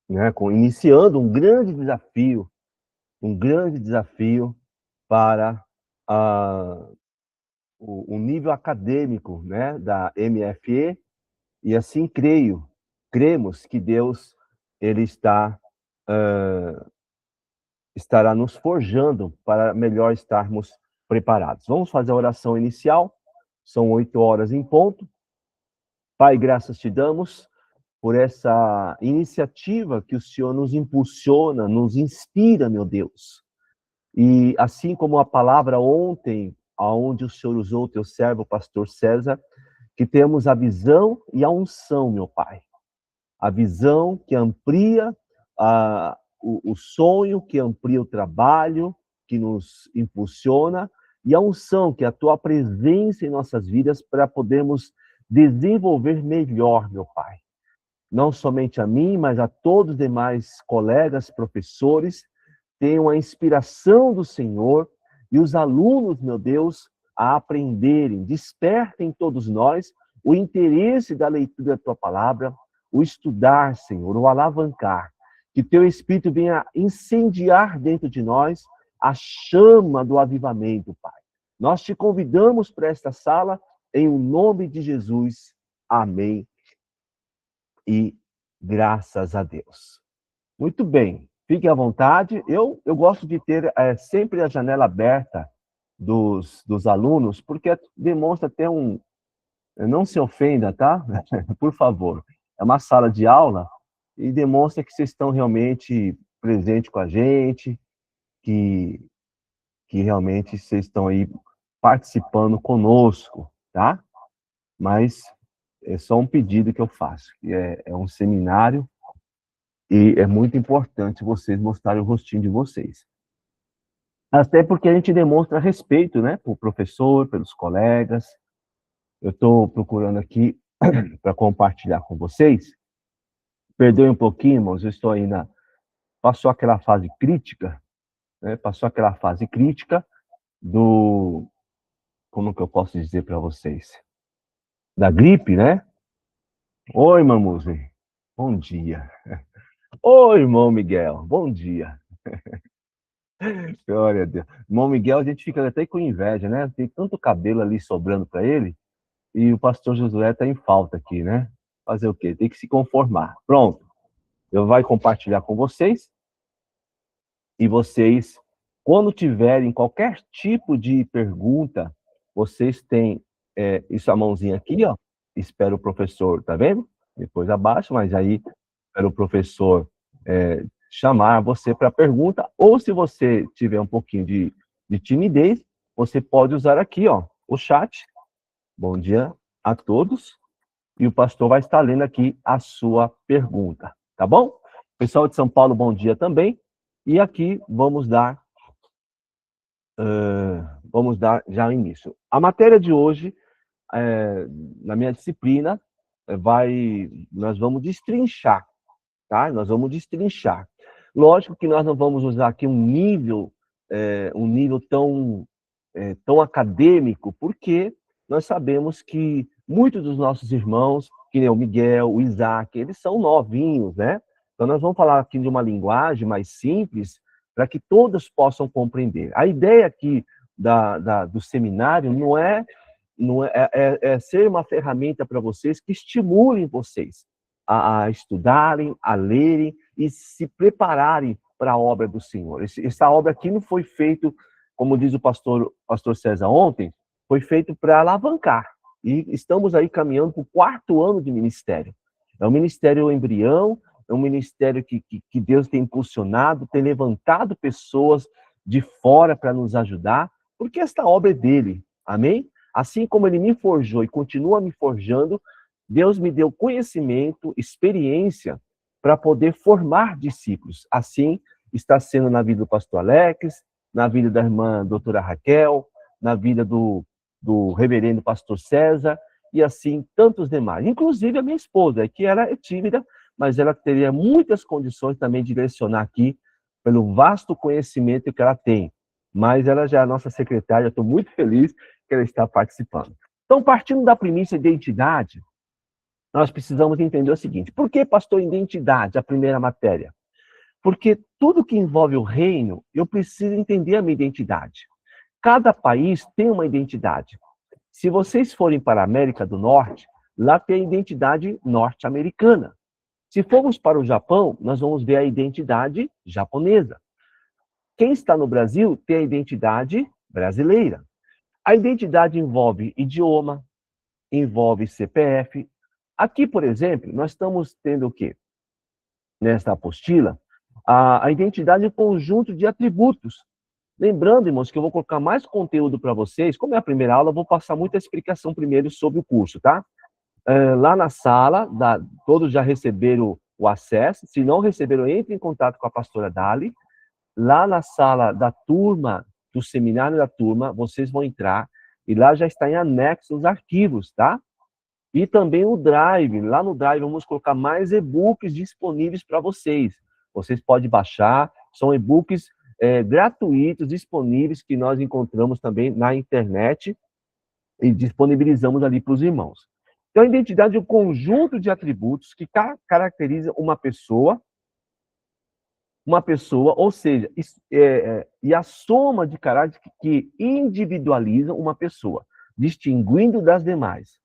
né, iniciando um grande desafio para o nível acadêmico, né, da MFE, e assim cremos que Deus ele estará nos forjando para melhor estarmos preparados. Vamos fazer a oração inicial, são 8 horas em ponto. Pai, graças te damos por essa iniciativa que o Senhor nos impulsiona, nos inspira, meu Deus. E assim como a palavra ontem, aonde o Senhor usou o teu servo, o pastor César, que temos a visão e a unção, meu Pai. A visão que amplia o sonho, que amplia o trabalho, que nos impulsiona, e a unção, que é a tua presença em nossas vidas para podermos desenvolver melhor, meu Pai. Não somente a mim, mas a todos os demais colegas, professores, tenham a inspiração do Senhor e os alunos, meu Deus, a aprenderem. Despertem todos nós o interesse da leitura da tua palavra, o estudar, Senhor, o alavancar. Que teu Espírito venha incendiar dentro de nós a chama do avivamento, Pai. Nós te convidamos para esta sala, em o nome de Jesus. Amém. E graças a Deus. Muito bem, fique à vontade. Eu gosto de ter sempre a janela aberta dos alunos, porque demonstra até um... Não se ofenda, tá? Por favor. É uma sala de aula e demonstra que vocês estão realmente presentes com a gente, que, que realmente vocês estão aí participando conosco, tá? Mas é só um pedido que eu faço, que é um seminário e é muito importante vocês mostrarem o rostinho de vocês. Até porque a gente demonstra respeito, né, por professor, pelos colegas. Eu estou procurando aqui para compartilhar com vocês. Perdoe um pouquinho, irmãos, eu estou ainda... Passou aquela fase crítica, né? Passou aquela fase crítica do... Como que eu posso dizer para vocês? Da gripe, né? Oi, Mamuzi. Bom dia. Oi, irmão Miguel. Bom dia. Glória a Deus. Irmão Miguel, a gente fica até com inveja, né? Tem tanto cabelo ali sobrando para ele, e o pastor Josué está em falta aqui, né? Fazer o quê? Tem que se conformar. Pronto. Eu vou compartilhar com vocês, e vocês, quando tiverem qualquer tipo de pergunta, vocês têm isso, a mãozinha aqui, ó. Espera o professor, tá vendo? Depois abaixo, mas aí espera o professor chamar você para pergunta, ou se você tiver um pouquinho de timidez, você pode usar aqui, ó, o chat. Bom dia a todos. E o pastor vai estar lendo aqui a sua pergunta, tá bom? Pessoal de São Paulo, bom dia também. E aqui vamos dar já o início. A matéria de hoje, na minha disciplina, nós vamos destrinchar, tá? Nós vamos destrinchar. Lógico que nós não vamos usar aqui um nível tão acadêmico, porque nós sabemos que muitos dos nossos irmãos, que nem o Miguel, o Isaac, eles são novinhos, né? Então nós vamos falar aqui de uma linguagem mais simples, para que todos possam compreender. A ideia aqui do seminário é ser uma ferramenta para vocês que estimulem vocês a estudarem, a lerem e se prepararem para a obra do Senhor. Essa obra aqui não foi feita, como diz o pastor César ontem, foi feito para alavancar. E estamos aí caminhando para o 4º ano de ministério. É um ministério embrião, é um ministério que Deus tem impulsionado, tem levantado pessoas de fora para nos ajudar, porque esta obra é dele. Amém? Assim como ele me forjou e continua me forjando, Deus me deu conhecimento, experiência para poder formar discípulos. Assim está sendo na vida do pastor Alex, na vida da irmã doutora Raquel, na vida do reverendo pastor César, e assim tantos demais. Inclusive a minha esposa, que ela é tímida, mas ela teria muitas condições também de direcionar aqui, pelo vasto conhecimento que ela tem. Mas ela já é a nossa secretária, estou muito feliz que ela está participando. Então, partindo da premissa de identidade, nós precisamos entender o seguinte: por que, pastor, identidade, a primeira matéria? Porque tudo que envolve o reino, eu preciso entender a minha identidade. Cada país tem uma identidade. Se vocês forem para a América do Norte, lá tem a identidade norte-americana. Se formos para o Japão, nós vamos ver a identidade japonesa. Quem está no Brasil tem a identidade brasileira. A identidade envolve idioma, envolve CPF. Aqui, por exemplo, nós estamos tendo o quê? Nesta apostila, a identidade é um conjunto de atributos. Lembrando, irmãos, que eu vou colocar mais conteúdo para vocês. Como é a primeira aula, eu vou passar muita explicação primeiro sobre o curso, tá? Lá na sala, todos já receberam o acesso. Se não receberam, entre em contato com a pastora Dali. Lá na sala da turma, do seminário da turma, vocês vão entrar e lá já está em anexo os arquivos, tá? E também o Drive. Lá no Drive vamos colocar mais e-books disponíveis para vocês. Vocês podem baixar, são e-books gratuitos, disponíveis, que nós encontramos também na internet e disponibilizamos ali para os irmãos. Então, a identidade é um conjunto de atributos que caracteriza uma pessoa, ou seja, e a soma de caráteres que individualizam uma pessoa, distinguindo das demais.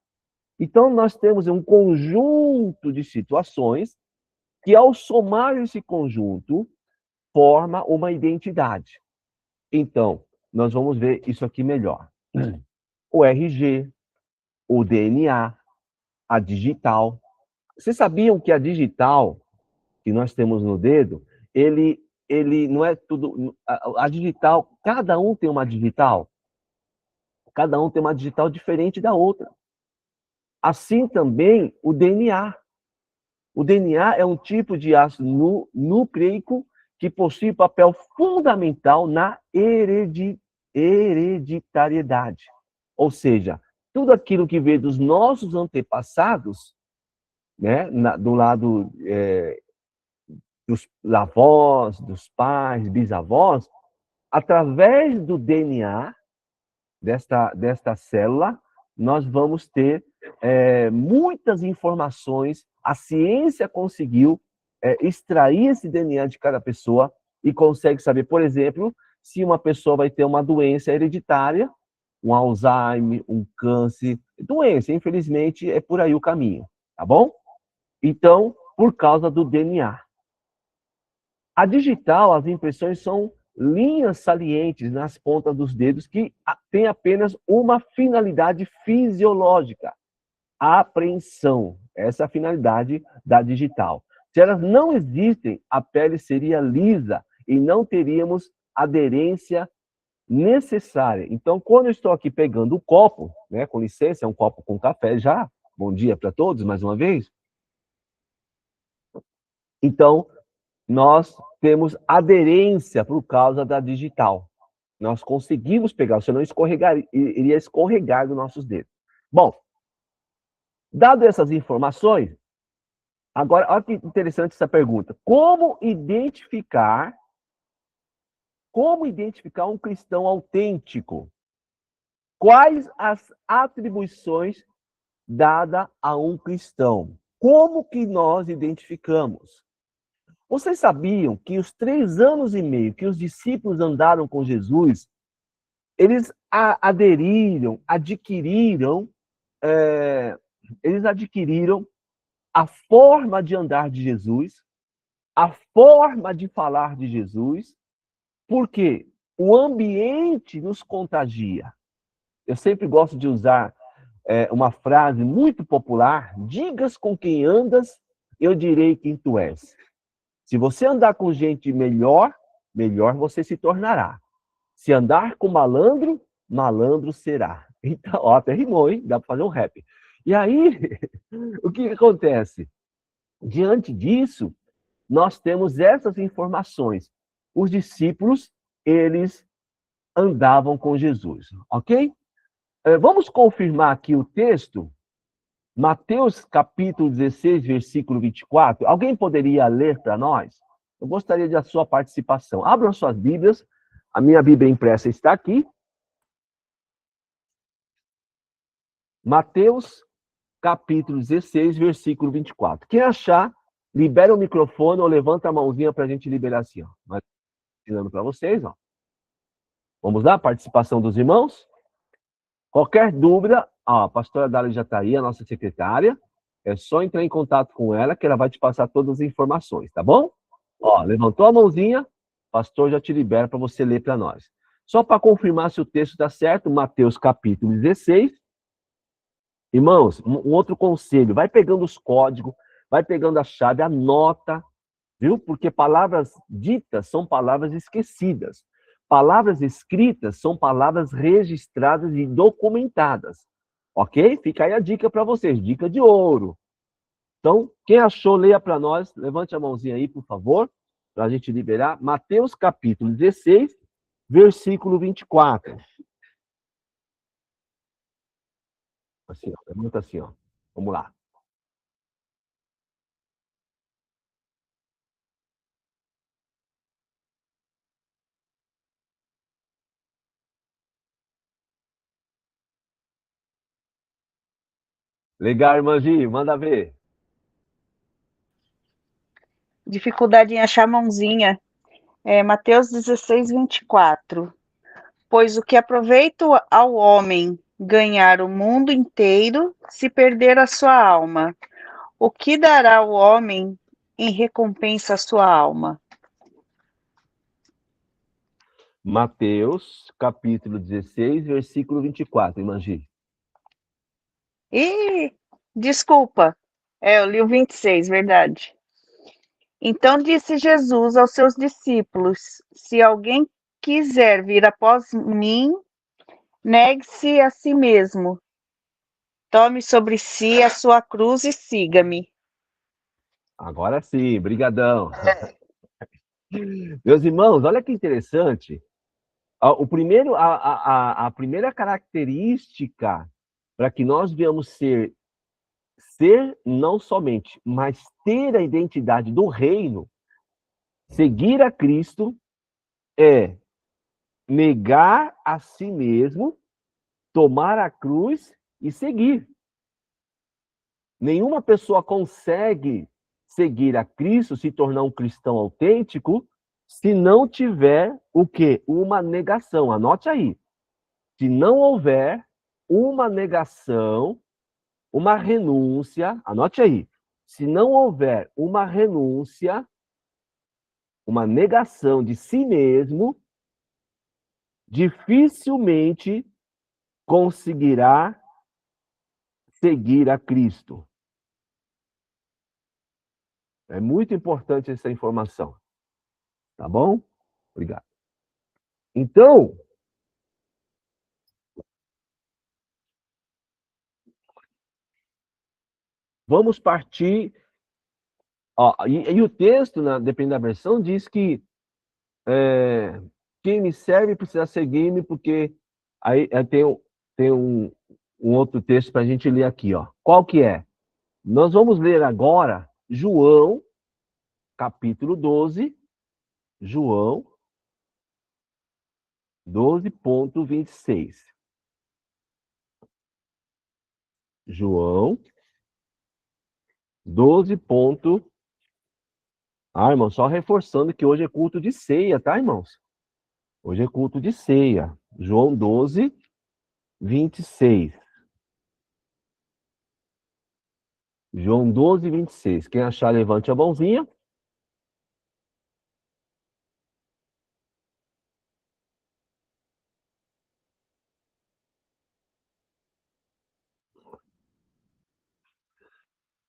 Então, nós temos um conjunto de situações que, ao somar esse conjunto, forma uma identidade. Então, nós vamos ver isso aqui melhor. O RG, o DNA, a digital. Vocês sabiam que a digital que nós temos no dedo, ele não é tudo... A digital, cada um tem uma digital. Cada um tem uma digital diferente da outra. Assim também o DNA. O DNA é um tipo de ácido nucleico que possui papel fundamental na hereditariedade. Ou seja, tudo aquilo que veio dos nossos antepassados, né, do lado dos avós, dos pais, bisavós, através do DNA desta célula, nós vamos ter muitas informações. A ciência conseguiu extrair esse DNA de cada pessoa e consegue saber, por exemplo, se uma pessoa vai ter uma doença hereditária, um Alzheimer, um câncer, doença, infelizmente, é por aí o caminho, tá bom? Então, por causa do DNA. A digital, as impressões são linhas salientes nas pontas dos dedos que têm apenas uma finalidade fisiológica, a apreensão. Essa é a finalidade da digital. Se elas não existem, a pele seria lisa e não teríamos aderência necessária. Então, quando eu estou aqui pegando o copo, né, com licença, é um copo com café já. Bom dia para todos, mais uma vez. Então, nós temos aderência por causa da digital. Nós conseguimos pegar, senão iria escorregar dos nossos dedos. Bom, dado essas informações, agora, olha que interessante essa pergunta. Como identificar um cristão autêntico? Quais as atribuições dadas a um cristão? Como que nós identificamos? Vocês sabiam que os 3 anos e meio que os discípulos andaram com Jesus, eles adquiriram a forma de andar de Jesus, a forma de falar de Jesus, porque o ambiente nos contagia. Eu sempre gosto de usar uma frase muito popular: digas com quem andas, eu direi quem tu és. Se você andar com gente melhor, melhor você se tornará. Se andar com malandro, malandro será. Então, ó, até rimou, hein? Dá para fazer um rap. E aí, o que acontece? Diante disso, nós temos essas informações. Os discípulos, eles andavam com Jesus, ok? Vamos confirmar aqui o texto. Mateus capítulo 16, versículo 24. Alguém poderia ler para nós? Eu gostaria da sua participação. Abram suas Bíblias. A minha Bíblia impressa está aqui. Mateus capítulo 16, versículo 24. Quem achar, libera o microfone ou levanta a mãozinha para a gente liberar assim, ó. Vai ensinando para vocês, ó. Vamos lá, participação dos irmãos? Qualquer dúvida, ó, a pastora Dália já está aí, a nossa secretária. É só entrar em contato com ela que ela vai te passar todas as informações, tá bom? Ó, levantou a mãozinha, o pastor já te libera para você ler para nós. Só para confirmar se o texto está certo, Mateus capítulo 16. Irmãos, um outro conselho, vai pegando os códigos, vai pegando a chave, anota, viu? Porque palavras ditas são palavras esquecidas. Palavras escritas são palavras registradas e documentadas. Ok? Fica aí a dica para vocês, dica de ouro. Então, quem achou, leia para nós. Levante a mãozinha aí, por favor, para a gente liberar. Mateus capítulo 16, versículo 24. Assim, ó, levanta assim, ó. Vamos lá. Legal, irmã Gi, manda ver. Dificuldade em achar a mãozinha. Mateus 16, 24. Pois o que aproveita ao homem ganhar o mundo inteiro se perder a sua alma? O que dará o homem em recompensa à sua alma? Mateus, capítulo 16, versículo 24, irmã Gi. Desculpa, eu li o 26, verdade. Então disse Jesus aos seus discípulos: Se alguém quiser vir após mim, negue-se a si mesmo, tome sobre si a sua cruz e siga-me. Agora sim, brigadão. Meus irmãos, olha que interessante. A primeira característica para que nós venhamos ser não somente, mas ter a identidade do reino, seguir a Cristo, é negar a si mesmo, tomar a cruz e seguir. Nenhuma pessoa consegue seguir a Cristo, se tornar um cristão autêntico, se não tiver o quê? Uma negação. Anote aí. Se não houver uma negação, uma renúncia, anote aí. Se não houver uma renúncia, uma negação de si mesmo, dificilmente conseguirá seguir a Cristo. É muito importante essa informação. Tá bom? Obrigado. Então, vamos partir. Ó, e o texto, né, dependendo da versão, diz que quem me serve precisa seguir-me, porque aí tem um outro texto para a gente ler aqui. Ó. Qual que é? Nós vamos ler agora João, capítulo 12, João 12,26. João 12. Ah, irmão, só reforçando que hoje é culto de ceia, tá, irmãos? Hoje é culto de ceia. João 12, 26. João 12, 26. Quem achar, levante a mãozinha.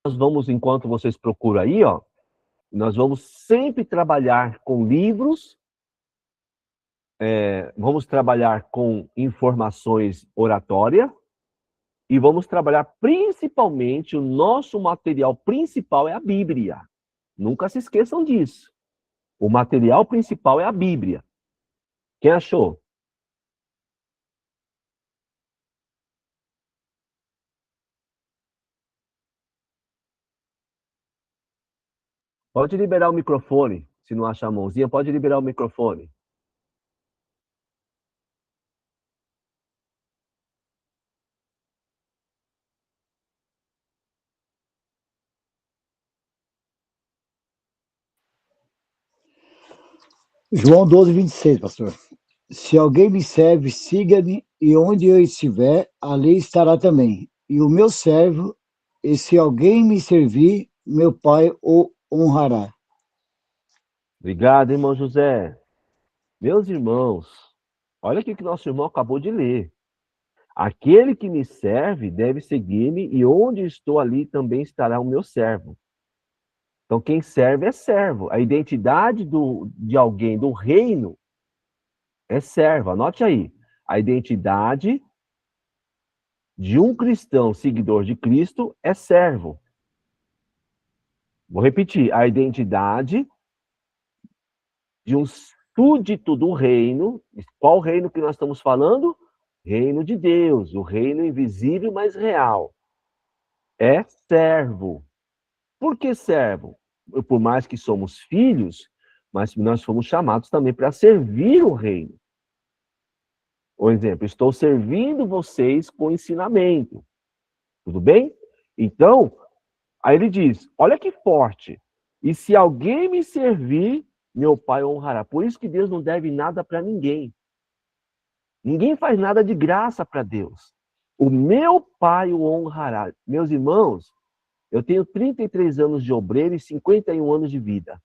Nós vamos, enquanto vocês procuram aí, ó, nós vamos sempre trabalhar com livros, vamos trabalhar com informações oratórias e vamos trabalhar principalmente, o nosso material principal é a Bíblia. Nunca se esqueçam disso. O material principal é a Bíblia. Quem achou? Pode liberar o microfone. Se não achar a mãozinha, pode liberar o microfone. João 12, 26, pastor. Se alguém me serve, siga-me, e onde eu estiver, ali estará também. E o meu servo, e se alguém me servir, meu Pai o honrará. Obrigado, irmão José. Meus irmãos, olha o que nosso irmão acabou de ler. Aquele que me serve deve seguir-me, e onde estou ali também estará o meu servo. Então, quem serve é servo. A identidade de alguém do reino é servo. Anote aí. A identidade de um cristão seguidor de Cristo é servo. Vou repetir. A identidade de um súdito do reino. Qual reino que nós estamos falando? Reino de Deus, o reino invisível, mas real. É servo. Por que servo? Por mais que somos filhos, mas nós fomos chamados também para servir o reino. Por exemplo, estou servindo vocês com ensinamento. Tudo bem? Então, aí ele diz, olha que forte. E se alguém me servir, meu Pai honrará. Por isso que Deus não deve nada para ninguém. Ninguém faz nada de graça para Deus. O meu Pai o honrará. Meus irmãos, eu tenho 33 anos de obreiro e 51 anos de vida.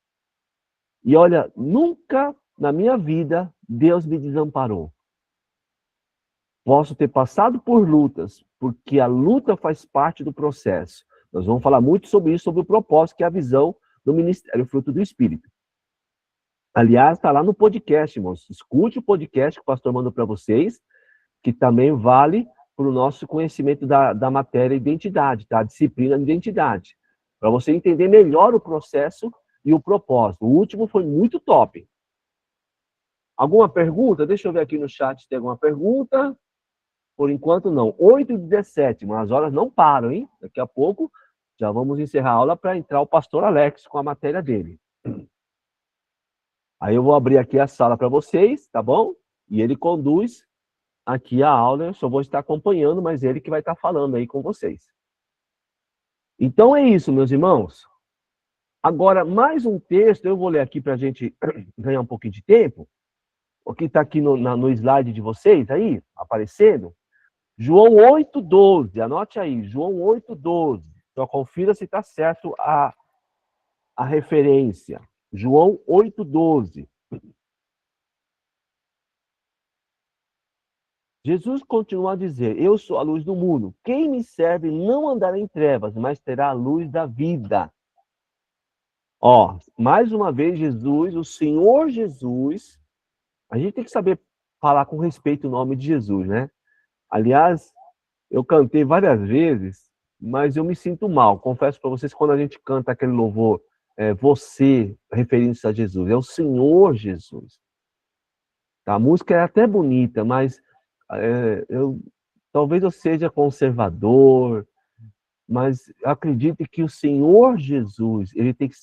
E olha, nunca na minha vida Deus me desamparou. Posso ter passado por lutas, porque a luta faz parte do processo. Nós vamos falar muito sobre isso, sobre o propósito, que é a visão do ministério Fruto do Espírito. Aliás, está lá no podcast, irmãos. Escute o podcast que o pastor mandou para vocês, que também vale para o nosso conhecimento da matéria identidade, tá? A disciplina de identidade. Para você entender melhor o processo e o propósito. O último foi muito top. Alguma pergunta? Deixa eu ver aqui no chat se tem alguma pergunta. Por enquanto, não. 8h17, mas as horas não param, hein? Daqui a pouco já vamos encerrar a aula para entrar o pastor Alex com a matéria dele. Aí eu vou abrir aqui a sala para vocês, tá bom? E ele conduz aqui a aula, eu só vou estar acompanhando, mas ele que vai estar falando aí com vocês. Então é isso, meus irmãos. Agora, mais um texto, eu vou ler aqui para a gente ganhar um pouquinho de tempo. O que está aqui no slide de vocês, aí, aparecendo. João 8,12, anote aí, João 8,12. Só confira se está certo a referência. João 8,12. Jesus continua a dizer, eu sou a luz do mundo. Quem me serve não andará em trevas, mas terá a luz da vida. Ó, mais uma vez, Jesus, o Senhor Jesus, a gente tem que saber falar com respeito o nome de Jesus, né? Aliás, eu cantei várias vezes, mas eu me sinto mal. Confesso para vocês, quando a gente canta aquele louvor, você, referindo-se a Jesus, é o Senhor Jesus. A música é até bonita, mas talvez eu seja conservador, mas acredite que o Senhor Jesus, ele tem que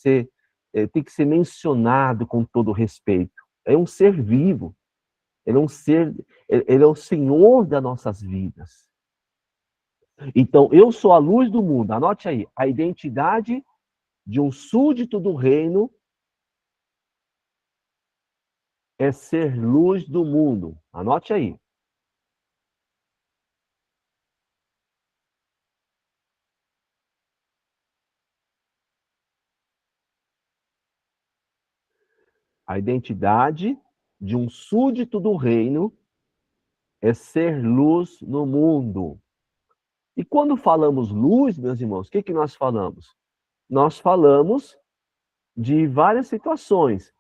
ser mencionado com todo respeito. É um ser vivo. Ele é o Senhor das nossas vidas. Então, eu sou a luz do mundo. Anote aí, a identidade de um súdito do reino é ser luz do mundo. Anote aí. A identidade de um súdito do reino é ser luz no mundo. E quando falamos luz, meus irmãos, o que nós falamos? Nós falamos de várias situações.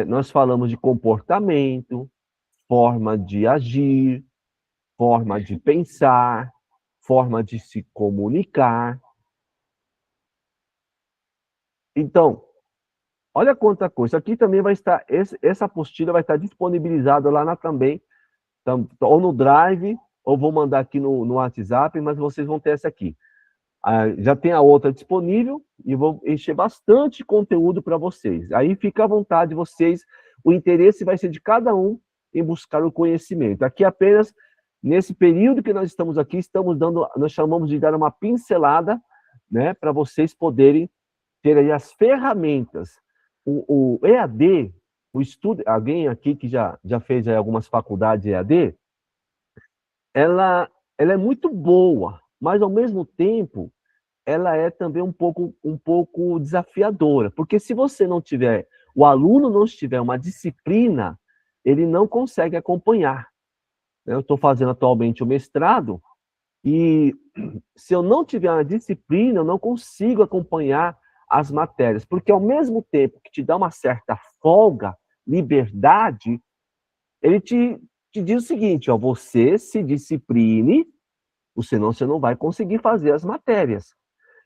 Nós falamos de comportamento, forma de agir, forma de pensar, forma de se comunicar. Então, olha quanta coisa. Aqui também vai estar, essa apostila vai estar disponibilizada lá também, ou no Drive, ou vou mandar aqui no WhatsApp, mas vocês vão ter essa aqui. Já tem a outra disponível e vou encher bastante conteúdo para vocês. Aí fica à vontade vocês, o interesse vai ser de cada um em buscar o conhecimento. Aqui apenas, nesse período que nós estamos aqui, nós chamamos de dar uma pincelada, né, para vocês poderem ter aí as ferramentas. O EAD, o estudo, alguém aqui que já fez aí algumas faculdades EAD, ela é muito boa, mas ao mesmo tempo, ela é também um pouco desafiadora, porque se você não tiver, o aluno não tiver uma disciplina, ele não consegue acompanhar. Eu estou fazendo atualmente o mestrado, e se eu não tiver uma disciplina, eu não consigo acompanhar as matérias, porque ao mesmo tempo que te dá uma certa folga, liberdade, ele te diz o seguinte, ó, você se discipline, senão você não vai conseguir fazer as matérias.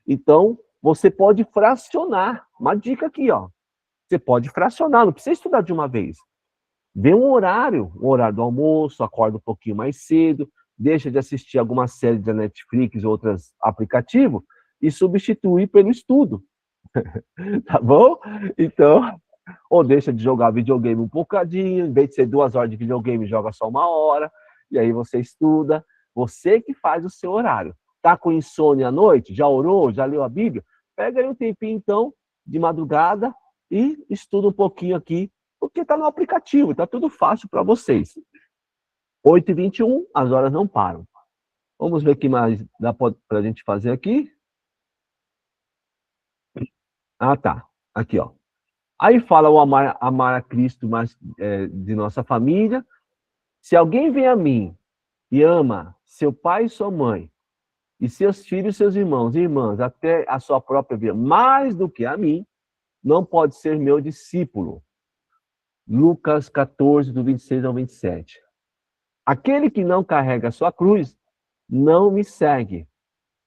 Então, você pode fracionar. Uma dica aqui, ó. Você pode fracionar, não precisa estudar de uma vez. Vê um horário do almoço, acorda um pouquinho mais cedo, deixa de assistir alguma série da Netflix ou outros aplicativos e substitui pelo estudo. Tá bom? Então, ou deixa de jogar videogame um bocadinho, em vez de ser 2 horas de videogame, joga só 1 hora, e aí você estuda. Você que faz o seu horário. Tá com insônia à noite? Já orou? Já leu a Bíblia? Pega aí um tempinho, então, de madrugada e estuda um pouquinho aqui, porque tá no aplicativo, tá tudo fácil para vocês. 8h21, as horas não param. Vamos ver o que mais dá para a gente fazer aqui. Ah, tá. Aqui, ó. Aí fala o amar a Cristo mais, de nossa família. Se alguém vem a mim e ama seu pai e sua mãe, e seus filhos, seus irmãos e irmãs, até a sua própria vida, mais do que a mim, não pode ser meu discípulo. Lucas 14, do 26 ao 27. Aquele que não carrega a sua cruz, não me segue.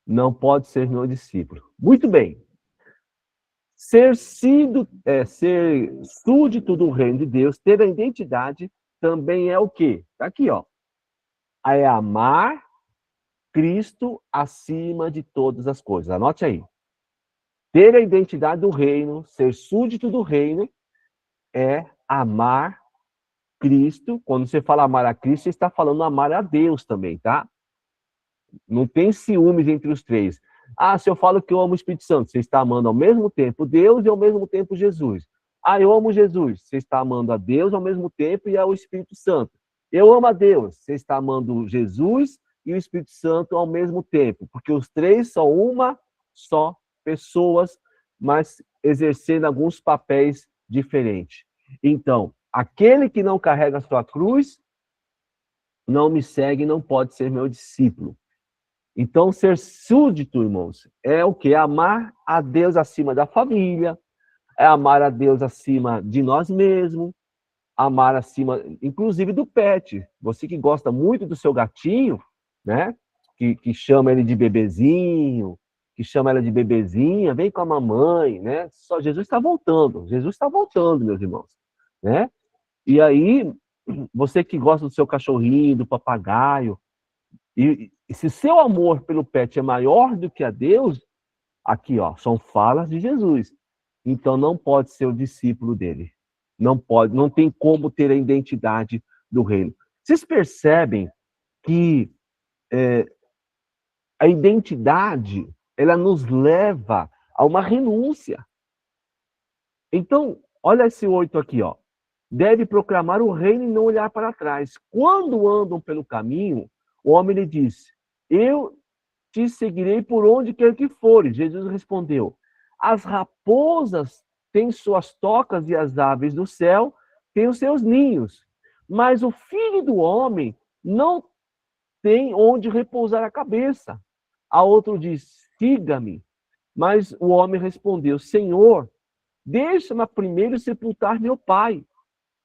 Não pode ser meu discípulo. Muito bem. Ser súdito do reino de Deus, ter a identidade, também é o quê? Está aqui, ó. É amar Cristo acima de todas as coisas. Anote aí. Ter a identidade do reino, ser súdito do reino, é amar Cristo. Quando você fala amar a Cristo, você está falando amar a Deus também, tá? Não tem ciúmes entre os três. Ah, se eu falo que eu amo o Espírito Santo, você está amando ao mesmo tempo Deus e ao mesmo tempo Jesus. Ah, eu amo Jesus, você está amando a Deus ao mesmo tempo e ao Espírito Santo. Eu amo a Deus, você está amando Jesus e o Espírito Santo ao mesmo tempo, porque os três são uma só pessoas, mas exercendo alguns papéis diferentes. Então, aquele que não carrega a sua cruz, não me segue, não pode ser meu discípulo. Então, ser súdito, irmãos, é o quê? Amar a Deus acima da família, é amar a Deus acima de nós mesmos, amar acima, inclusive do pet. Você que gosta muito do seu gatinho, né? Que chama ele de bebezinho, que chama ela de bebezinha, vem com a mamãe, né? Só Jesus está voltando. Jesus está voltando, meus irmãos, né? E aí, você que gosta do seu cachorrinho, do papagaio, e se seu amor pelo pet é maior do que a Deus, aqui, ó, são falas de Jesus. Então não pode ser o discípulo dele. Não pode, não tem como ter a identidade do reino. Vocês percebem que a identidade, ela nos leva a uma renúncia. Então, olha esse 8 aqui, ó. Deve proclamar o reino e não olhar para trás. Quando andam pelo caminho, o homem lhe disse: eu te seguirei por onde quer que fores. Jesus respondeu: as raposas têm suas tocas e as aves do céu têm os seus ninhos, mas o filho do homem não tem onde repousar a cabeça. A outro diz: siga-me. Mas o homem respondeu: Senhor, deixa-me primeiro sepultar meu pai.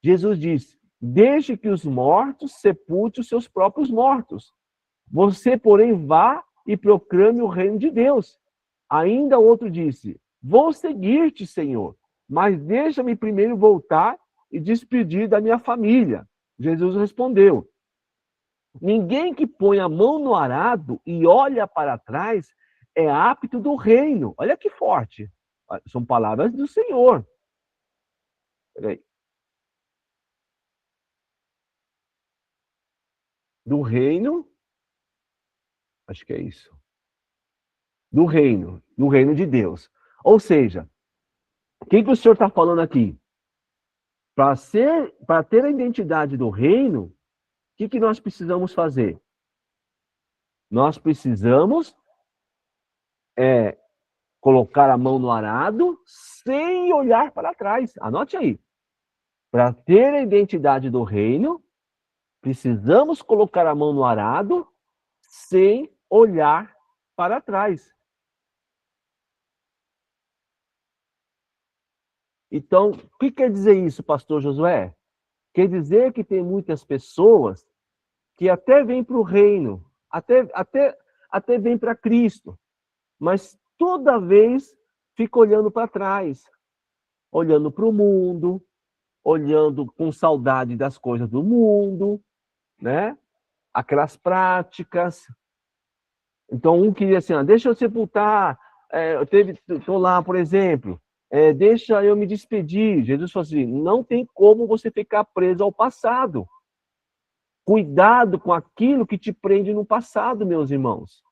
Jesus disse: deixe que os mortos sepultem os seus próprios mortos. Você, porém, vá e proclame o reino de Deus. Ainda outro disse: vou seguir-te, Senhor, mas deixa-me primeiro voltar e despedir da minha família. Jesus respondeu: ninguém que põe a mão no arado e olha para trás é apto do reino. Olha que forte. São palavras do Senhor. Peraí. Do reino, acho que é isso. Do reino de Deus. Ou seja, o que o Senhor está falando aqui? Para ter a identidade do reino, o que nós precisamos fazer? Nós precisamos colocar a mão no arado sem olhar para trás. Anote aí. Para ter a identidade do reino, precisamos colocar a mão no arado sem olhar para trás. Então, o que quer dizer isso, pastor Josué? Quer dizer que tem muitas pessoas que até vêm para o reino, até vêm para Cristo, mas toda vez fica olhando para trás, olhando para o mundo, olhando com saudade das coisas do mundo, né? Aquelas práticas. Então, um queria assim, deixa eu sepultar, estou lá, por exemplo, deixa eu me despedir. Jesus falou assim, não tem como você ficar preso ao passado. Cuidado com aquilo que te prende no passado, meus irmãos.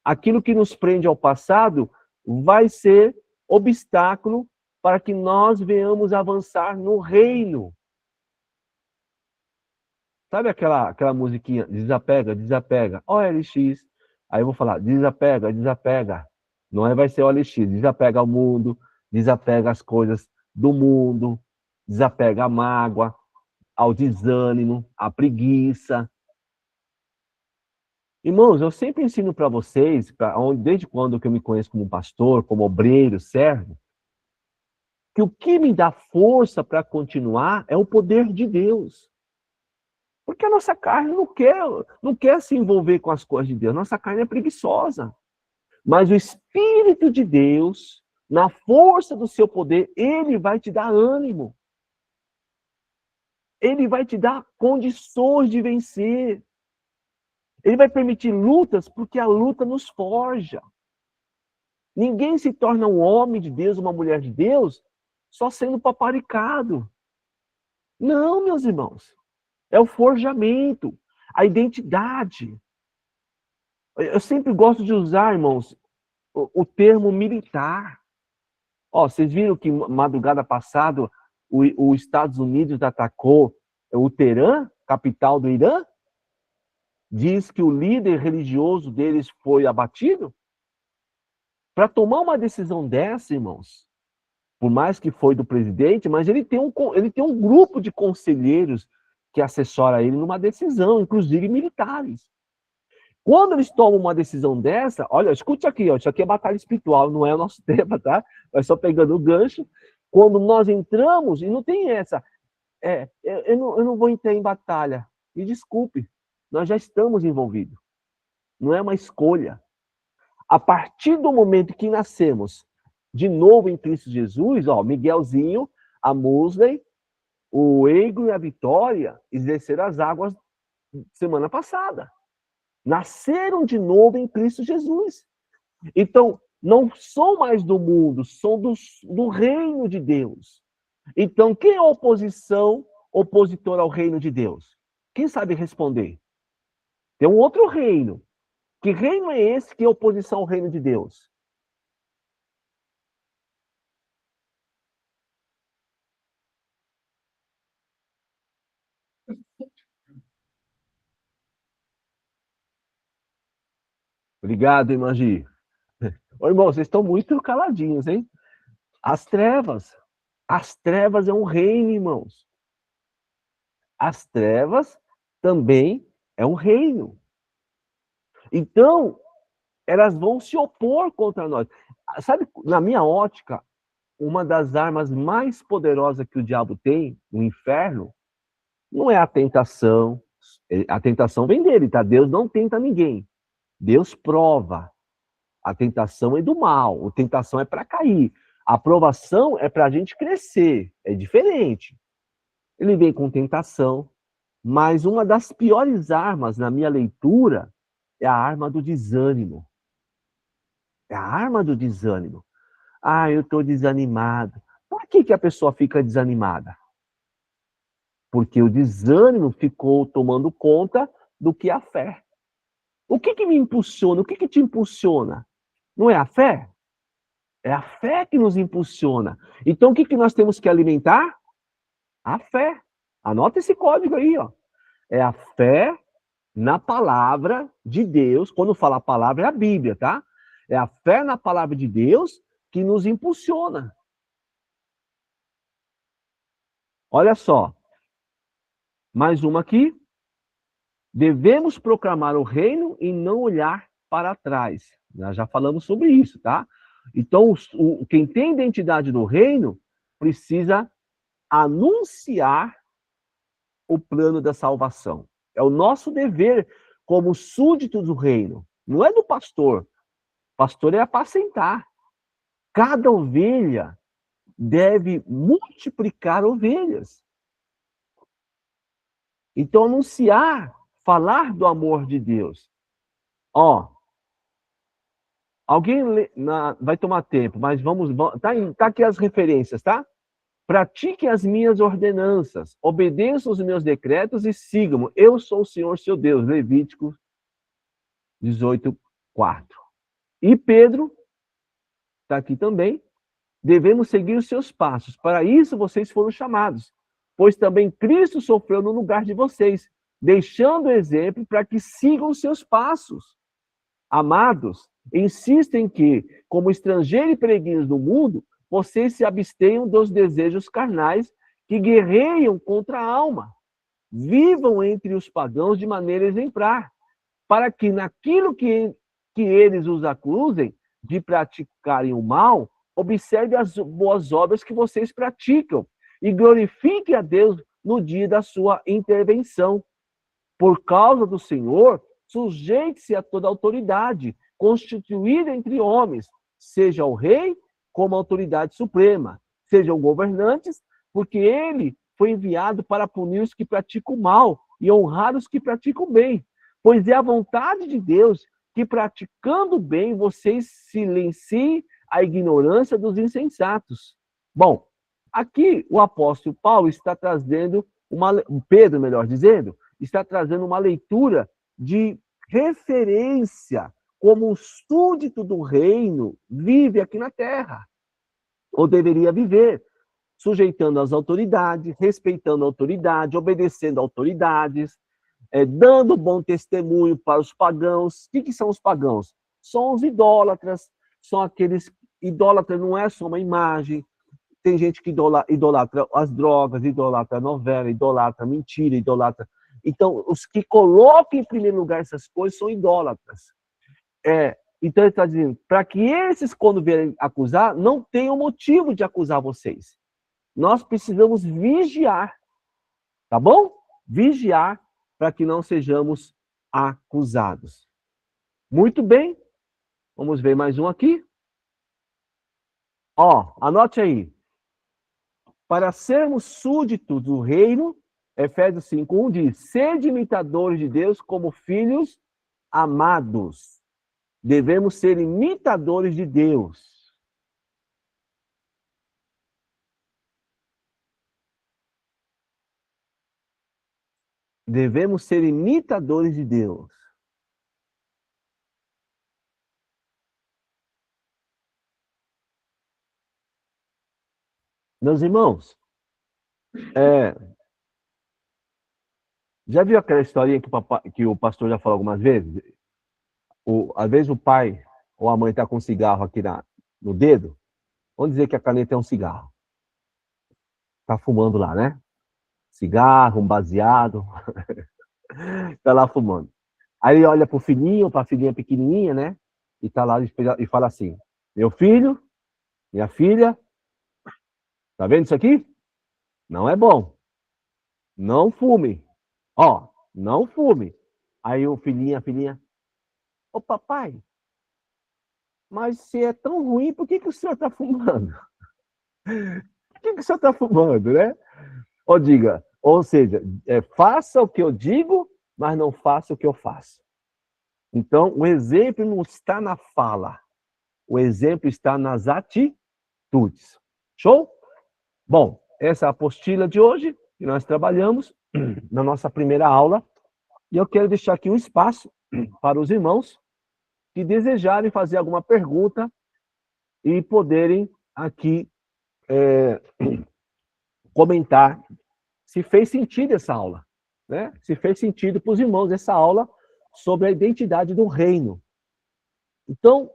Aquilo que nos prende ao passado vai ser obstáculo para que nós venhamos avançar no reino. Sabe aquela musiquinha, desapega, desapega, OLX. Aí eu vou falar, desapega, desapega. Não vai ser OLX, desapega o mundo, desapega as coisas do mundo, desapega a mágoa, ao desânimo, à preguiça. Irmãos, eu sempre ensino para vocês, desde quando que eu me conheço como pastor, como obreiro, servo, que o que me dá força para continuar é o poder de Deus. Porque a nossa carne não quer se envolver com as coisas de Deus. Nossa carne é preguiçosa. Mas o Espírito de Deus, na força do seu poder, ele vai te dar ânimo. Ele vai te dar condições de vencer. Ele vai permitir lutas, porque a luta nos forja. Ninguém se torna um homem de Deus, uma mulher de Deus, só sendo paparicado. Não, meus irmãos. É o forjamento, a identidade. Eu sempre gosto de usar, irmãos, o termo militar. Vocês viram que madrugada passada os Estados Unidos atacou o Teherã, capital do Irã? Diz que o líder religioso deles foi abatido? Para tomar uma decisão dessa, irmãos, por mais que foi do presidente, mas ele tem um grupo de conselheiros que assessora ele numa decisão, inclusive militares. Quando eles tomam uma decisão dessa, olha, escute aqui, isso aqui é batalha espiritual, não é o nosso tema, tá? Mas só pegando o gancho. Quando nós entramos, e não tem essa, eu não vou entrar em batalha. Me desculpe, nós já estamos envolvidos. Não é uma escolha. A partir do momento que nascemos de novo em Cristo Jesus, Miguelzinho, a Musley, o Eigo e a Vitória exerceram as águas semana passada. Nasceram de novo em Cristo Jesus. Então, não são mais do mundo, são do reino de Deus. Então, quem é a opositor ao reino de Deus? Quem sabe responder? Tem um outro reino. Que reino é esse que é oposição ao reino de Deus? Obrigado, irmã Gi. Ô, irmão, vocês estão muito caladinhos, hein? As trevas. As trevas é um reino, irmãos. As trevas também é um reino. Então, elas vão se opor contra nós. Sabe, na minha ótica, uma das armas mais poderosas que o diabo tem, no inferno, não é a tentação. A tentação vem dele, tá? Deus não tenta ninguém. Deus prova. A tentação é do mal. A tentação é para cair. A aprovação é para a gente crescer. É diferente. Ele vem com tentação, mas uma das piores armas, na minha leitura, é a arma do desânimo. É a arma do desânimo. Eu estou desanimado. Por que a pessoa fica desanimada? Porque o desânimo ficou tomando conta do que é a fé. O que me impulsiona? O que te impulsiona? Não é a fé? É a fé que nos impulsiona. Então, o que nós temos que alimentar? A fé. Anota esse código aí, ó. É a fé na palavra de Deus. Quando fala a palavra, é a Bíblia, tá? É a fé na palavra de Deus que nos impulsiona. Olha só. Mais uma aqui. Devemos proclamar o reino e não olhar para trás. Nós já falamos sobre isso, tá? Então, quem tem identidade do reino precisa anunciar o plano da salvação. É o nosso dever como súdito do reino. Não é do pastor. O pastor é apacentar. Cada ovelha deve multiplicar ovelhas. Então, anunciar, falar do amor de Deus. Ó, alguém vai tomar tempo, mas vamos tá aqui as referências, tá? Pratiquem as minhas ordenanças, obedeçam os meus decretos e sigam. Eu sou o Senhor, seu Deus. Levítico 18:4. E Pedro está aqui também. Devemos seguir os seus passos. Para isso vocês foram chamados, pois também Cristo sofreu no lugar de vocês, deixando exemplo para que sigam os seus passos. Amados, insistem que, como estrangeiros e peregrinos no mundo, vocês se abstenham dos desejos carnais que guerreiam contra a alma. Vivam entre os pagãos de maneira exemplar, para que naquilo que eles os acusem de praticarem o mal, observe as boas obras que vocês praticam e glorifique a Deus no dia da sua intervenção. Por causa do Senhor, sujeite-se a toda autoridade constituída entre homens, seja o rei como autoridade suprema, sejam governantes, porque ele foi enviado para punir os que praticam o mal e honrar os que praticam o bem. Pois é a vontade de Deus que, praticando o bem, vocês silenciem a ignorância dos insensatos. Bom, aqui o apóstolo Paulo está trazendo Pedro, melhor dizendo, está trazendo uma leitura de referência como um súdito do reino vive aqui na terra, ou deveria viver, sujeitando as autoridades, respeitando a autoridade, obedecendo a autoridades, dando bom testemunho para os pagãos. O que são os pagãos? São os idólatras, são aqueles... Idólatra não é só uma imagem. Tem gente que idolatra as drogas, idolatra a novela, idolatra a mentira, idolatra... Então, os que colocam em primeiro lugar essas coisas são idólatras. Então, ele está dizendo, para que esses, quando vierem acusar, não tenham motivo de acusar vocês. Nós precisamos vigiar, tá bom? Vigiar para que não sejamos acusados. Muito bem. Vamos ver mais um aqui. Ó, anote aí. Para sermos súditos do reino, Efésios 5:1 diz: sede imitadores de Deus como filhos amados. Devemos ser imitadores de Deus. Devemos ser imitadores de Deus. Meus irmãos, já viu aquela historinha que o pastor já falou algumas vezes? Às vezes o pai ou a mãe está com um cigarro aqui no dedo, vamos dizer que a caneta é um cigarro. Está fumando lá, né? Cigarro, um baseado. Está lá fumando. Aí ele olha para o filhinho, para a filhinha pequenininha, né? E está lá e fala assim: meu filho, minha filha, tá vendo isso aqui? Não é bom. Não fume. Ó, não fume. Aí o filhinho, a filhinha: ô papai, mas se é tão ruim, por que o senhor está fumando? Por que o senhor está fumando, né? Ou seja, faça o que eu digo, mas não faça o que eu faço. Então, o exemplo não está na fala. O exemplo está nas atitudes. Show? Bom, essa é a apostila de hoje, que nós trabalhamos na nossa primeira aula. E eu quero deixar aqui um espaço para os irmãos que desejarem fazer alguma pergunta e poderem aqui comentar se fez sentido essa aula, né? Se fez sentido para os irmãos essa aula sobre a identidade do reino. Então,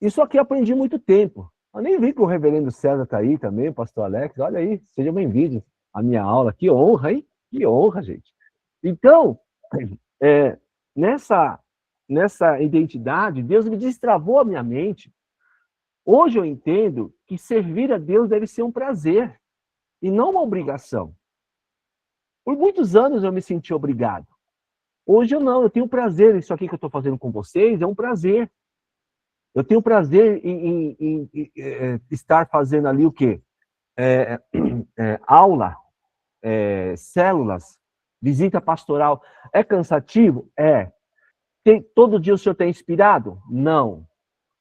isso aqui eu aprendi muito tempo. Eu nem vi que o reverendo César está aí também, o pastor Alex. Olha aí, sejam bem-vindos à minha aula. Que honra, hein? Que honra, gente. Então, nessa identidade, Deus me destravou a minha mente. Hoje eu entendo que servir a Deus deve ser um prazer e não uma obrigação. Por muitos anos eu me senti obrigado. Hoje eu não, eu tenho prazer. Isso aqui que eu estou fazendo com vocês é um prazer. Eu tenho prazer em estar fazendo ali o quê? Aula, células, visita pastoral. É cansativo? É. Todo dia o senhor está inspirado? Não.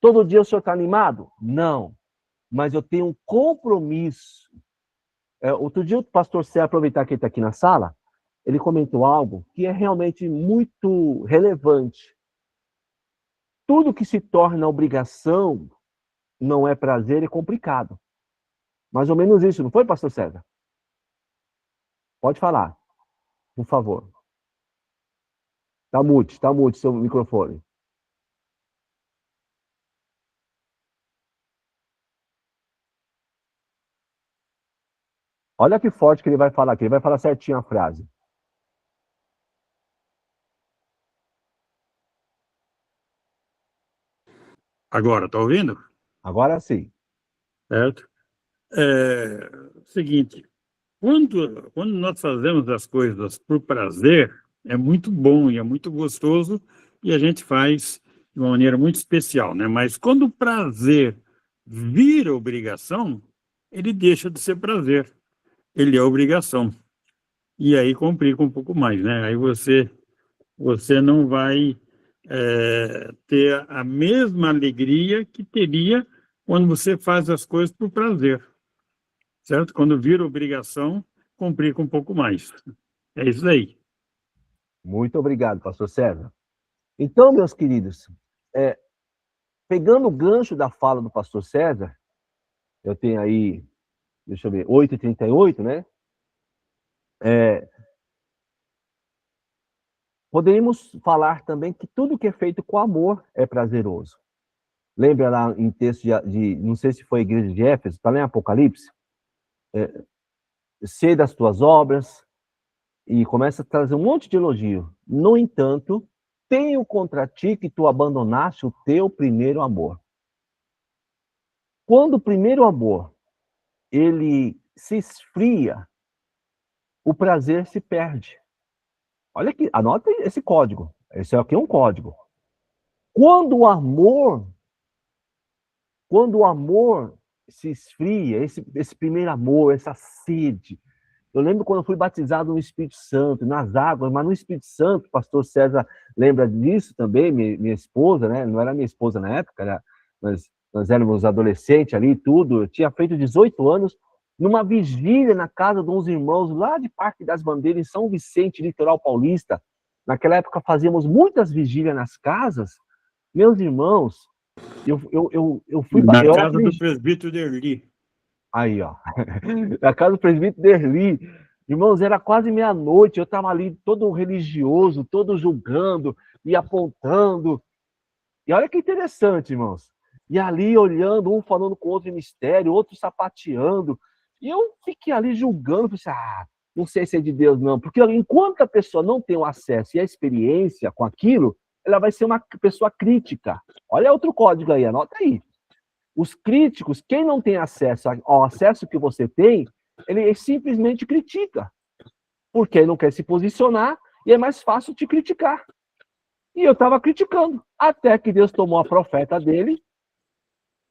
Todo dia o senhor está animado? Não. Mas eu tenho um compromisso. Outro dia o pastor Cé, aproveitar que ele está aqui na sala, ele comentou algo que é realmente muito relevante. Tudo que se torna obrigação não é prazer, é complicado. Mais ou menos isso, não foi, pastor César? Pode falar, por favor. Tá mute seu microfone. Olha que forte que ele vai falar aqui, ele vai falar certinho a frase. Agora, tá ouvindo? Agora sim. Certo? Seguinte, quando nós fazemos as coisas por prazer, é muito bom e é muito gostoso e a gente faz de uma maneira muito especial, né? Mas quando o prazer vira obrigação, ele deixa de ser prazer, ele é obrigação. E aí complica um pouco mais, né? Aí você não vai ter a mesma alegria que teria quando você faz as coisas por prazer, certo? Quando vira obrigação, complica um pouco mais. É isso aí. Muito obrigado, pastor César. Então, meus queridos, pegando o gancho da fala do pastor César, eu tenho aí, deixa eu ver, 8h38, né? Poderíamos falar também que tudo que é feito com amor é prazeroso. Lembra lá em texto não sei se foi a igreja de Éfeso, está lá em Apocalipse? Sei das tuas obras, e começa a trazer um monte de elogio. No entanto, tenho contra ti que tu abandonaste o teu primeiro amor. Quando o primeiro amor, ele se esfria, o prazer se perde. Olha aqui, anota esse código. Esse aqui é um código. Quando o amor se esfria, esse primeiro amor, essa sede. Eu lembro quando eu fui batizado no Espírito Santo, nas águas, mas no Espírito Santo, o pastor César lembra disso também, minha esposa, né? Não era minha esposa na época, nós éramos adolescentes ali, tudo. Eu tinha feito 18 anos, numa vigília na casa de uns irmãos lá de Parque das Bandeiras, em São Vicente, litoral paulista. Naquela época fazíamos muitas vigílias nas casas. Meus irmãos, eu fui... Na casa do presbítero Derli. Aí, ó. Na casa do presbítero Derli. Irmãos, era quase meia-noite, eu estava ali todo religioso, todo julgando e apontando. E olha que interessante, irmãos. E ali olhando, um falando com o outro em mistério, outro sapateando. E eu fiquei ali julgando, pensei, não sei se é de Deus, não. Porque enquanto a pessoa não tem o acesso e a experiência com aquilo, ela vai ser uma pessoa crítica. Olha outro código aí, anota aí. Os críticos, quem não tem acesso ao acesso que você tem, ele simplesmente critica. Porque ele não quer se posicionar e é mais fácil te criticar. E eu estava criticando. Até que Deus tomou a profeta dele,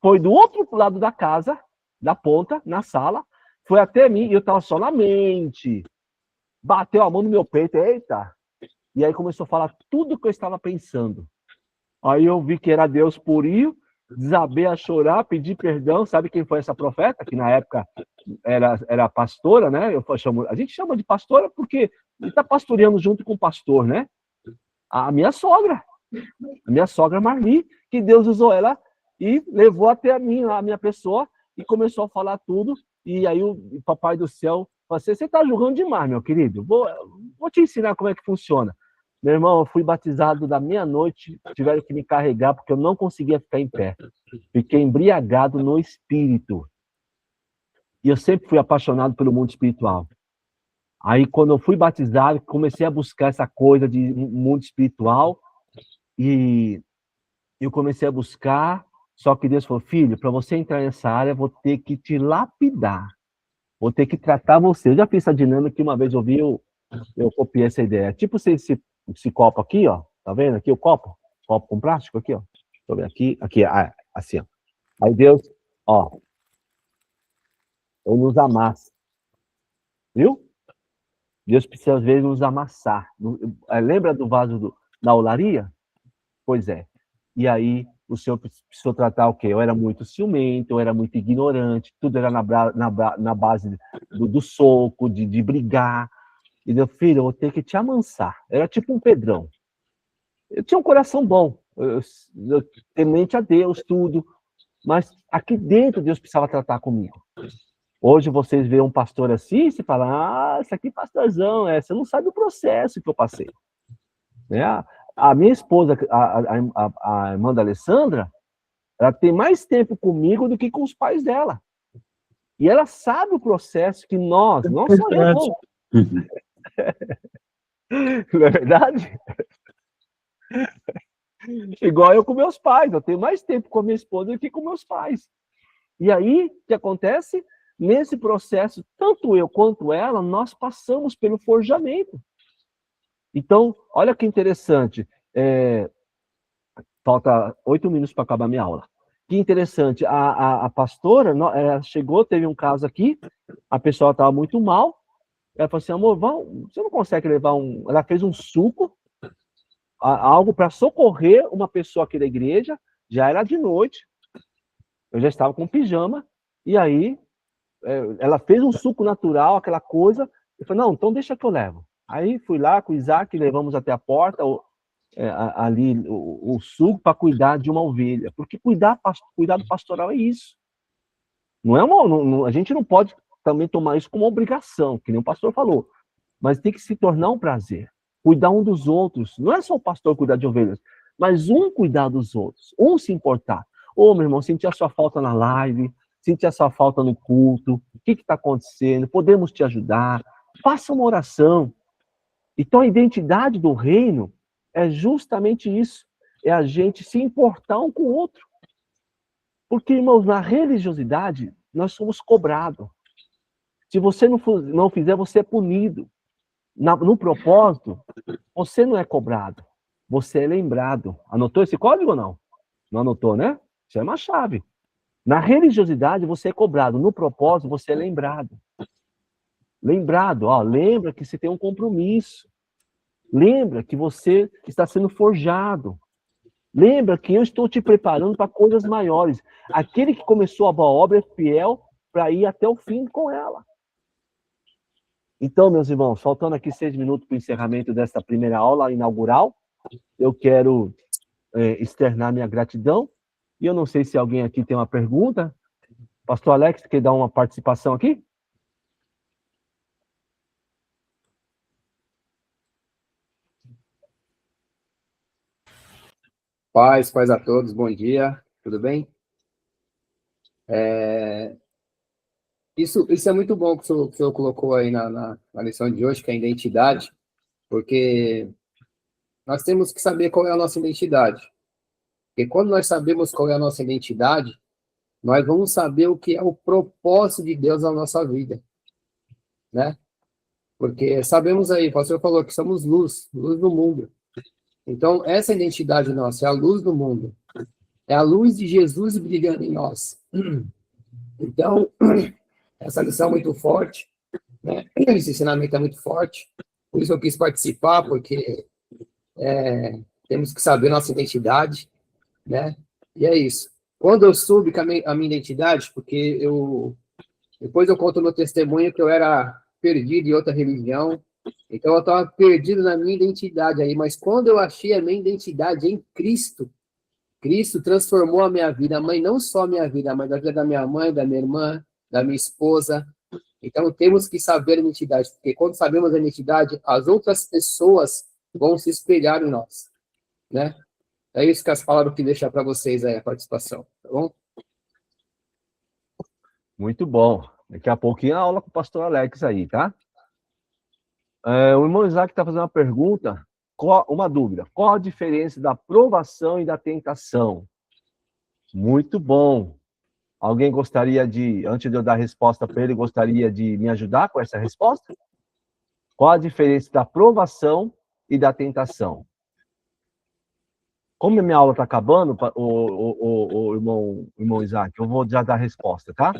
foi do outro lado da casa, da ponta, na sala, foi até mim e eu estava só na mente. Bateu a mão no meu peito, eita! E aí começou a falar tudo o que eu estava pensando. Aí eu vi que era Deus purinho, desabei a chorar, pedi perdão. Sabe quem foi essa profeta? Que na época era pastora, né? A gente chama de pastora porque ele está pastoreando junto com o pastor, né? A minha sogra Marli, que Deus usou ela e levou até a minha pessoa e começou a falar tudo. E aí o Papai do Céu Você está julgando demais, meu querido. Vou te ensinar como é que funciona. Meu irmão, eu fui batizado da meia-noite, tiveram que me carregar porque eu não conseguia ficar em pé. Fiquei embriagado no espírito. E eu sempre fui apaixonado pelo mundo espiritual. Aí, quando eu fui batizado, comecei a buscar essa coisa de mundo espiritual. E eu comecei a buscar, só que Deus falou, filho, para você entrar nessa área, eu vou ter que te lapidar. Vou ter que tratar você. Eu já fiz essa dinâmica que uma vez eu vi, eu copiei essa ideia. Tipo esse copo aqui, ó. Tá vendo aqui o copo? Copo com plástico aqui, ó. Deixa eu ver aqui, assim, ó. Aí Deus, ó. Ele nos amassa. Viu? Deus precisa, às vezes, nos amassar. Lembra do vaso da olaria? Pois é. E aí, o Senhor precisou tratar o quê? Eu era muito ciumento, eu era muito ignorante, tudo era na base do soco, de brigar. E meu filho, eu vou ter que te amansar. Era tipo um Pedrão. Eu tinha um coração bom, eu temente a Deus, tudo. Mas aqui dentro Deus precisava tratar comigo. Hoje vocês veem um pastor assim e se falam, esse aqui é pastorzão, você não sabe o processo que eu passei. Né? A minha esposa, a irmã da Alessandra, ela tem mais tempo comigo do que com os pais dela. E ela sabe o processo que não só eu, não. Não é verdade? Igual eu com meus pais, eu tenho mais tempo com a minha esposa do que com meus pais. E aí, o que acontece? Nesse processo, tanto eu quanto ela, nós passamos pelo forjamento. Então, olha que interessante. Falta 8 minutos para acabar a minha aula. Que interessante, a pastora chegou, teve um caso aqui, a pessoa estava muito mal, ela falou assim, amor, você não consegue levar Ela fez um suco, algo para socorrer uma pessoa aqui da igreja, já era de noite, eu já estava com pijama, e aí ela fez um suco natural, aquela coisa, eu falei, não, então deixa que eu levo. Aí fui lá com o Isaac, levamos até a porta, ali o suco para cuidar de uma ovelha, porque cuidado pastoral é isso. Não é a gente não pode também tomar isso como uma obrigação, que nem o pastor falou, mas tem que se tornar um prazer. Cuidar um dos outros, não é só o pastor cuidar de ovelhas, mas um cuidar dos outros, um se importar. Meu irmão, senti a sua falta na live, senti a sua falta no culto, o que está acontecendo, podemos te ajudar, faça uma oração. Então a identidade do reino é justamente isso, é a gente se importar um com o outro. Porque, irmãos, na religiosidade, nós somos cobrados. Se você não fizer, você é punido. No propósito, você não é cobrado, você é lembrado. Anotou esse código ou não? Não anotou, né? Isso é uma chave. Na religiosidade, você é cobrado. No propósito, você é lembrado. Lembrado, lembra que você tem um compromisso. Lembra que você está sendo forjado. Lembra que eu estou te preparando para coisas maiores. Aquele que começou a boa obra é fiel para ir até o fim com ela. Então, meus irmãos, faltando aqui 6 minutos para o encerramento desta primeira aula inaugural, eu quero externar minha gratidão. E eu não sei se alguém aqui tem uma pergunta. Pastor Alex, quer dar uma participação aqui? Paz a todos, bom dia, tudo bem? Isso é muito bom que o senhor colocou aí na lição de hoje, que é a identidade, porque nós temos que saber qual é a nossa identidade. Porque quando nós sabemos qual é a nossa identidade, nós vamos saber o que é o propósito de Deus na nossa vida, né? Porque sabemos aí, o pastor falou que somos luz do mundo. Então, essa identidade nossa é a luz do mundo. É a luz de Jesus brilhando em nós. Então, essa lição é muito forte, né? Esse ensinamento é muito forte. Por isso eu quis participar, porque temos que saber nossa identidade, né? E é isso. Quando eu soube que a minha identidade, porque depois eu conto no testemunho que eu era perdido em outra religião, então eu estava perdido na minha identidade aí, mas quando eu achei a minha identidade em Cristo, Cristo transformou a minha vida, não só a minha vida, mas a vida da minha mãe, da minha irmã, da minha esposa, Então, temos que saber a identidade, porque quando sabemos a identidade, as outras pessoas vão se espelhar em nós, né? É isso que as palavras que deixar para vocês aí, a participação, tá bom? Muito bom. Daqui a pouquinho a aula com o pastor Alex aí, tá? O irmão Isaac está fazendo uma pergunta, uma dúvida. Qual a diferença da provação e da tentação? Muito bom. Alguém gostaria de, antes de eu dar a resposta para ele, gostaria de me ajudar com essa resposta? Qual a diferença da provação e da tentação? Como a minha aula está acabando, o irmão Isaac, eu vou já dar a resposta, tá?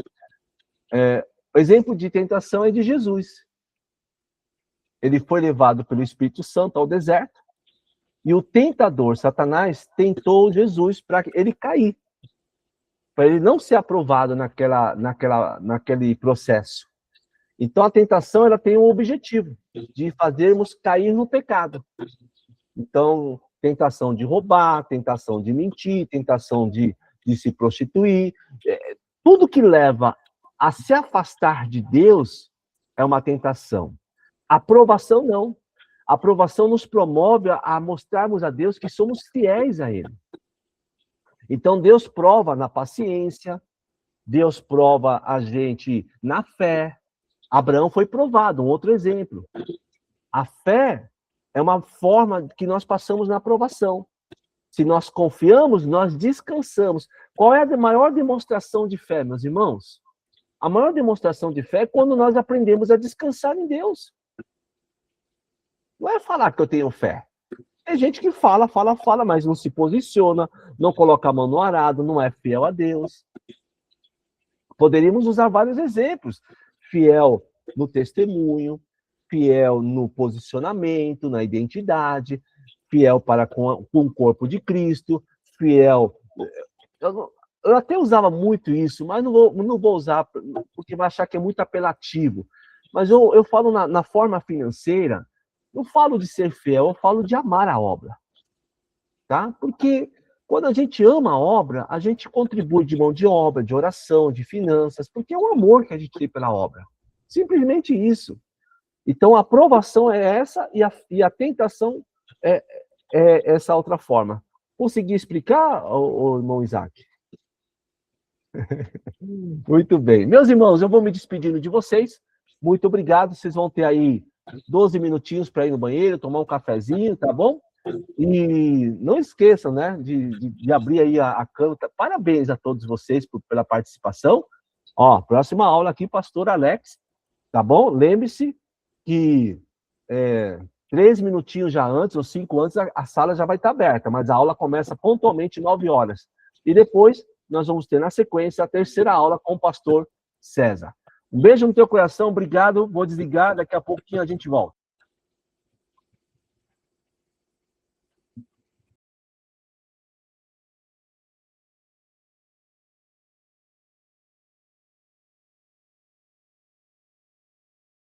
O exemplo de tentação é de Jesus. Ele foi levado pelo Espírito Santo ao deserto, e o tentador, Satanás, tentou Jesus para ele cair, para ele não ser aprovado naquele processo. Então, a tentação ela tem um objetivo, de fazermos cair no pecado. Então, tentação de roubar, tentação de mentir, tentação de se prostituir, tudo que leva a se afastar de Deus é uma tentação. A aprovação não. A aprovação nos promove a mostrarmos a Deus que somos fiéis a Ele. Então, Deus prova na paciência, Deus prova a gente na fé. Abraão foi provado, um outro exemplo. A fé é uma forma que nós passamos na aprovação. Se nós confiamos, nós descansamos. Qual é a maior demonstração de fé, meus irmãos? A maior demonstração de fé é quando nós aprendemos a descansar em Deus. Não é falar que eu tenho fé. Tem gente que fala, mas não se posiciona, não coloca a mão no arado, não é fiel a Deus. Poderíamos usar vários exemplos. Fiel no testemunho, fiel no posicionamento, na identidade, fiel para com o corpo de Cristo, fiel... Eu até usava muito isso, mas não vou usar, porque vai achar que é muito apelativo. Mas eu falo na forma financeira, não falo de ser fiel, eu falo de amar a obra. Tá? Porque quando a gente ama a obra, a gente contribui de mão de obra, de oração, de finanças, porque é o amor que a gente tem pela obra. Simplesmente isso. Então, a aprovação é essa e a tentação é essa outra forma. Consegui explicar, o irmão Isaac? Muito bem. Meus irmãos, eu vou me despedindo de vocês. Muito obrigado. Vocês vão ter aí 12 minutinhos para ir no banheiro, tomar um cafezinho, tá bom? E não esqueçam, né, de abrir aí a câmera. Parabéns a todos vocês pela participação. Ó, próxima aula aqui, pastor Alex, tá bom? Lembre-se que 3 minutinhos já antes, ou 5 antes, a sala já vai estar aberta, mas a aula começa pontualmente 9 horas. E depois nós vamos ter, na sequência, a terceira aula com o pastor César. Um beijo no teu coração, obrigado, vou desligar, daqui a pouquinho a gente volta.